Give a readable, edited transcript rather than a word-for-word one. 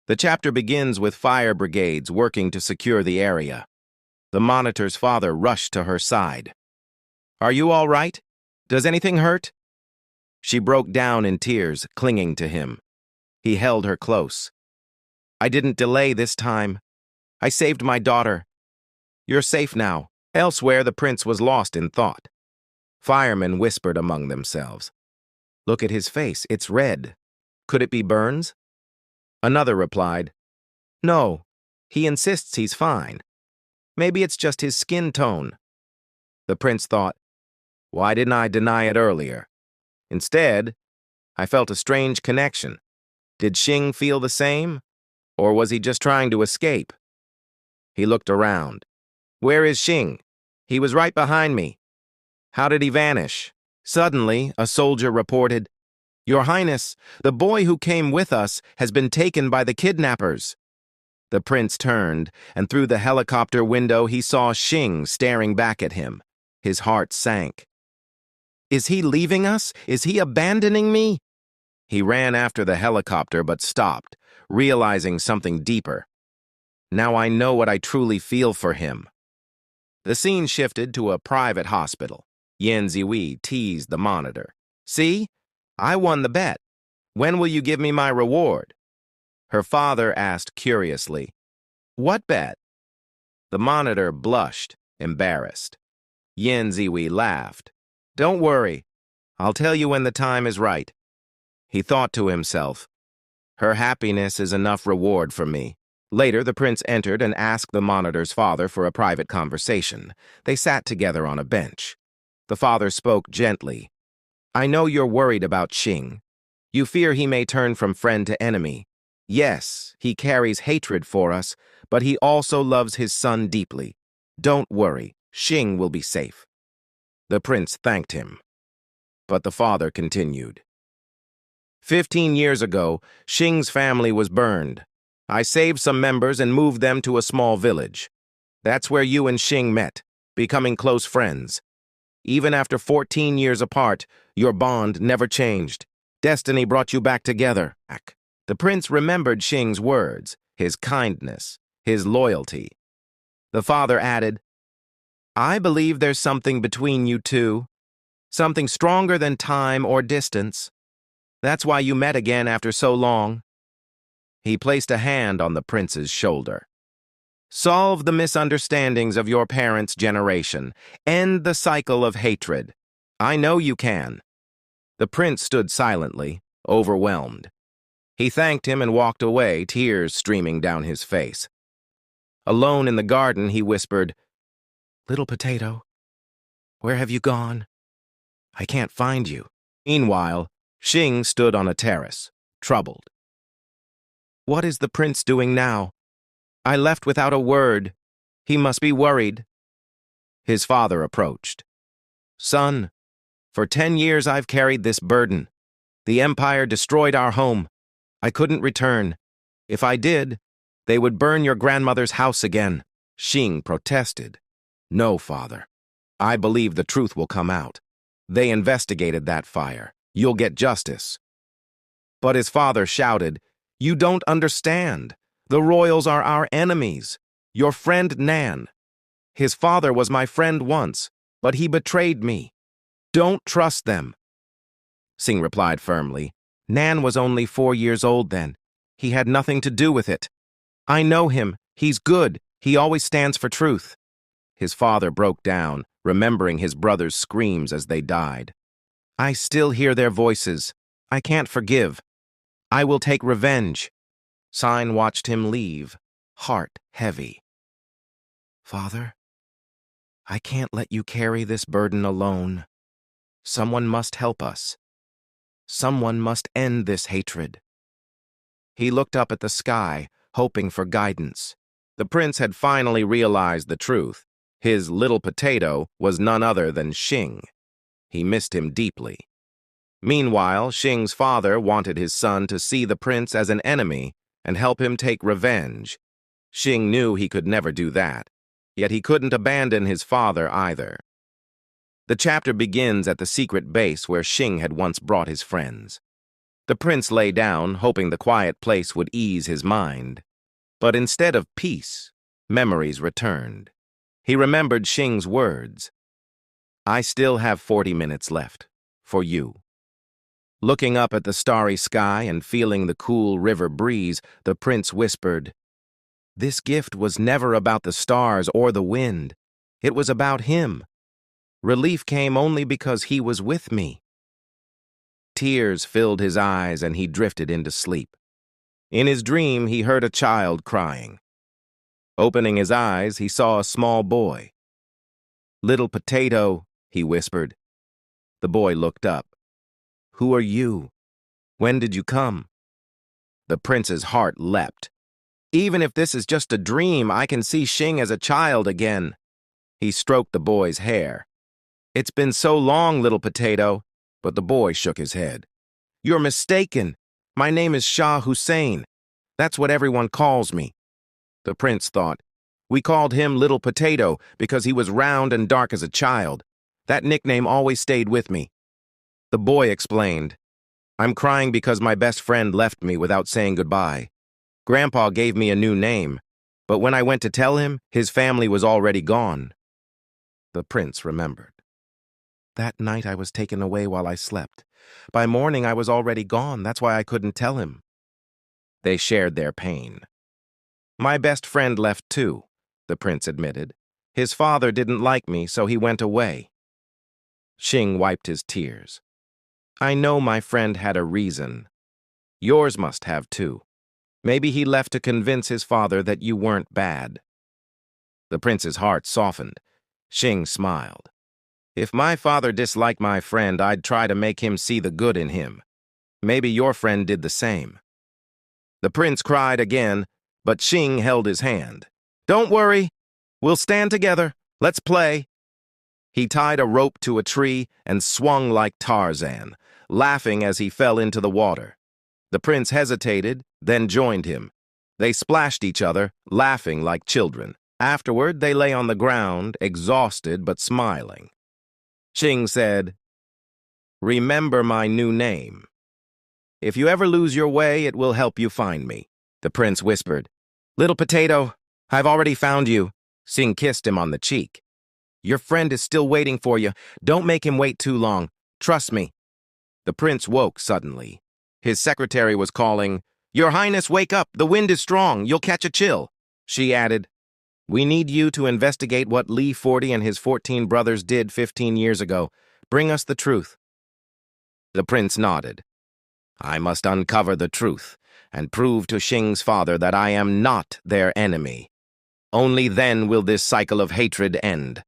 The chapter begins with fire brigades working to secure the area. The monitor's father rushed to her side. "Are you all right? Does anything hurt?" She broke down in tears, clinging to him. He held her close. "I didn't delay this time. I saved my daughter. You're safe now." Elsewhere, the prince was lost in thought. Firemen whispered among themselves. "Look at his face, it's red. Could it be burns?" Another replied, "No, he insists he's fine. Maybe it's just his skin tone." The prince thought, "Why didn't I deny it earlier?" Instead, I felt a strange connection. Did Shing feel the same? Or was he just trying to escape? He looked around. "Where is Shing? He was right behind me. How did he vanish?" Suddenly, a soldier reported, "Your Highness, the boy who came with us has been taken by the kidnappers." The prince turned, and through the helicopter window he saw Shing staring back at him. His heart sank. "Is he leaving us? Is he abandoning me?" He ran after the helicopter but stopped, realizing something deeper. "Now I know what I truly feel for him." The scene shifted to a private hospital. Yan Zihui teased the monitor. "See? I won the bet. When will you give me my reward?" Her father asked curiously, "What bet?" The monitor blushed, embarrassed. Yan Zihui laughed. "Don't worry. I'll tell you when the time is right." He thought to himself, "Her happiness is enough reward for me." Later, the prince entered and asked the monitor's father for a private conversation. They sat together on a bench. The father spoke gently. "I know you're worried about Shing. You fear he may turn from friend to enemy. Yes, he carries hatred for us, but he also loves his son deeply. Don't worry, Shing will be safe." The prince thanked him. But the father continued. 15 years ago, Shing's family was burned. I saved some members and moved them to a small village. That's where you and Shing met, becoming close friends. Even after 14 years apart, your bond never changed. Destiny brought you back together." The prince remembered Shing's words, his kindness, his loyalty. The father added, "I believe there's something between you two, something stronger than time or distance. That's why you met again after so long." He placed a hand on the prince's shoulder. "Solve the misunderstandings of your parents' generation. End the cycle of hatred. I know you can." The prince stood silently, overwhelmed. He thanked him and walked away, tears streaming down his face. Alone in the garden, he whispered, "Little potato, where have you gone? I can't find you." Meanwhile, Shing stood on a terrace, troubled. "What is the prince doing now? I left without a word. He must be worried." His father approached. "Son, for 10 years I've carried this burden. The Empire destroyed our home. I couldn't return. If I did, they would burn your grandmother's house again." Shing protested. "No, father. I believe the truth will come out. They investigated that fire. You'll get justice." But his father shouted, "You don't understand. The royals are our enemies. Your friend Nan. His father was my friend once, but he betrayed me. Don't trust them." Singh replied firmly, "Nan was only 4 years old then. He had nothing to do with it. I know him. He's good. He always stands for truth." His father broke down, remembering his brother's screams as they died. "I still hear their voices. I can't forgive. I will take revenge." Sine watched him leave, heart heavy. "Father, I can't let you carry this burden alone. Someone must help us. Someone must end this hatred." He looked up at the sky, hoping for guidance. The prince had finally realized the truth. His little potato was none other than Shing. He missed him deeply. Meanwhile, Shing's father wanted his son to see the prince as an enemy and help him take revenge. Shing knew he could never do that, yet he couldn't abandon his father either. The chapter begins at the secret base where Shing had once brought his friends. The prince lay down, hoping the quiet place would ease his mind. But instead of peace, memories returned. He remembered Shing's words. "I still have 40 minutes left. For you." Looking up at the starry sky and feeling the cool river breeze, the prince whispered, "This gift was never about the stars or the wind. It was about him. Relief came only because he was with me." Tears filled his eyes and he drifted into sleep. In his dream, he heard a child crying. Opening his eyes, he saw a small boy. "Little potato," he whispered. The boy looked up. "Who are you? When did you come?" The prince's heart leapt. "Even if this is just a dream, I can see Shing as a child again." He stroked the boy's hair. "It's been so long, little potato," but the boy shook his head. "You're mistaken. My name is Shah Hussein. That's what everyone calls me." The prince thought, "We called him Little Potato because he was round and dark as a child. That nickname always stayed with me." The boy explained, "I'm crying because my best friend left me without saying goodbye. Grandpa gave me a new name, but when I went to tell him, his family was already gone." The prince remembered. "That night I was taken away while I slept. By morning I was already gone, that's why I couldn't tell him." They shared their pain. "My best friend left too," the prince admitted. "His father didn't like me, so he went away." Shing wiped his tears. "I know my friend had a reason. Yours must have too. Maybe he left to convince his father that you weren't bad." The prince's heart softened. Shing smiled. "If my father disliked my friend, I'd try to make him see the good in him. Maybe your friend did the same." The prince cried again, but Shing held his hand. "Don't worry. We'll stand together. Let's play." He tied a rope to a tree and swung like Tarzan, laughing as he fell into the water. The prince hesitated, then joined him. They splashed each other, laughing like children. Afterward, they lay on the ground, exhausted but smiling. Shing said, "Remember my new name. If you ever lose your way, it will help you find me." The prince whispered, "Little potato, I've already found you." Shing kissed him on the cheek. "Your friend is still waiting for you. Don't make him wait too long. Trust me." The prince woke suddenly. His secretary was calling, "Your Highness, wake up. The wind is strong. You'll catch a chill." She added, "We need you to investigate what Lee 40 and his 14 brothers did 15 years ago. Bring us the truth." The prince nodded. "I must uncover the truth and prove to Shing's father that I am not their enemy. Only then will this cycle of hatred end."